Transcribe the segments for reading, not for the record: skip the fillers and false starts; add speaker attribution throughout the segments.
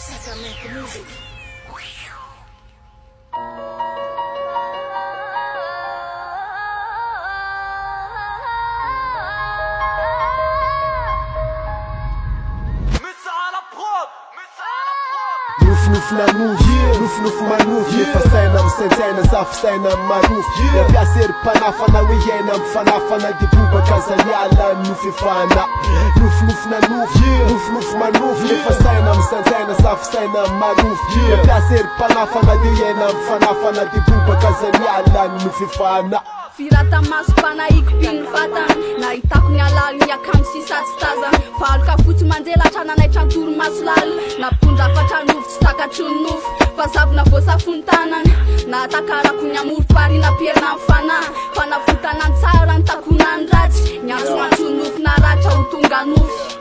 Speaker 1: Sacramento music.
Speaker 2: Nuf na nuf, nuf manuf Nefasaina msenzaina zafisaina maruf Napiasery mpanafana hoe iaina mifanafana de boba kazaniala nufefana Nuf na nuf manuf Nefasaina msenzaina zafisaina maruf Napiasery mpanafana de iaina mifanafana de boba kazaniala nufefana
Speaker 3: Firata maso-pana ikopiny vatany nahitako ny alalo ny akamo sy satsy tazana Valoka fotsy manjelatra nanaitra ny toromaso lala Nampitondra afatra nofo tsy takatry ny nofo Fa zavona voasafony tanana Nahatakarako ny amoro-parina pierina amin'ny fanahy Fa navotana ny tsara ny takona ny ratsy Ny antsoantso nofo naratra ho tonga nofo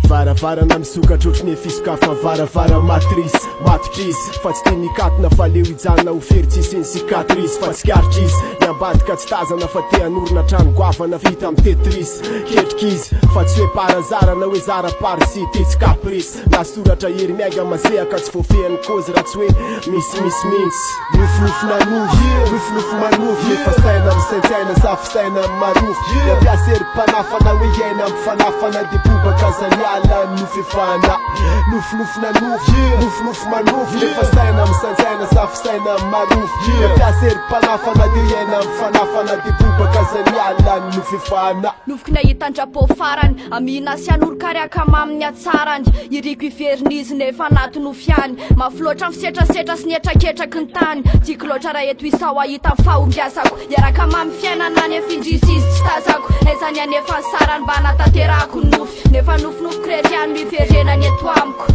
Speaker 2: Varavarana misokatra otriny efisokafa varavara matrisy matotrisy fa tsy tia nikatona fa leo hijanona ho feritsisy ny sikatrisy fa tsy karotrisy ny ambadika tsy tazana fa te hanorona trano goavana vita amin'ny tetrisy ketrikizy fa tsy hoe parazarana hoe zara-parisy tetsy kaprisy nasoratra hery miaga masehaka tsy voafehan'ny kozy raha tsy hoe misy mintsy nofo manofo nefa saina misaintsaina zafisaina marofo nampiasery mpanafana hoe iaina mifanafana de boba kazaniala nufefana nuf manuf nefa saina misaintsaina zafisaina marofo nampiasery mpanafana de iaina mifanafana de boba kazaniala nufefana
Speaker 3: Nofoky nahitan-drapo farany amina sy anoro-kariaka maminy atsarany iriko iverinizy nefa anaty nofiany mafiloatra ny fisetrasetra sy ny etraketraky ny tany tiako loatra raha eto isao ahita ny fahombiazako iaraka mamy fiainana any afindrisizy tsy tazako aizany anefa ny sarany mba nataterahako ny nofy nefa nofinofo kretiany miverenany eto amiko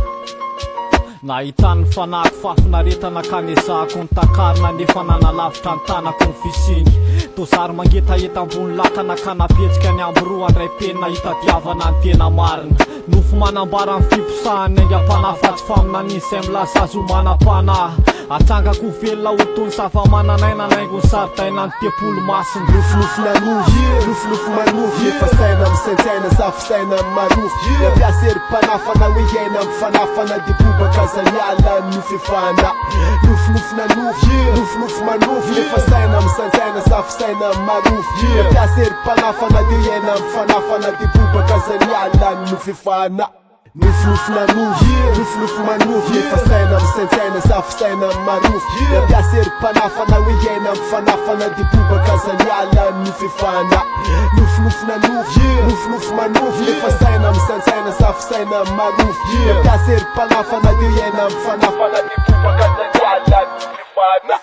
Speaker 4: Nahitany fanako fafinaretana kanesako nitakarina nefa nanalavitra ny tanako ny fisiny Tosary mangeta heta ambony lakana ka napetsika ny amboroa andray penina hitadiavana ny tena marina Nofo manambara ny fiposahany aingam-panahy tsy faminanisy amin'ny lasazo manam-panahy Atsangako velona otony sava-mananaina naingo ny saritaina ny tepolo masina
Speaker 2: Nuf manuf nefa saina misaintsaina zafisaina marofo nampiasery mpanafana hoe iaina mifanafana de boba kazaniala nufefana nuf manuf nefa saina misaintsaina zafisaina marofo nampiasery mpanafana de iaina mifanafana de boba kazaniala nufefana Nuf manuf nefa saina misaintsaina zafisaina marofo nampiasery mpanafana hoe iaina mifanafana de boba kazaniala nufefana Nuf manuf nefa saina misaintsaina zafisaina marofo nampiasery mpanafana de iaina mifanafana de boba kazaniala nufefana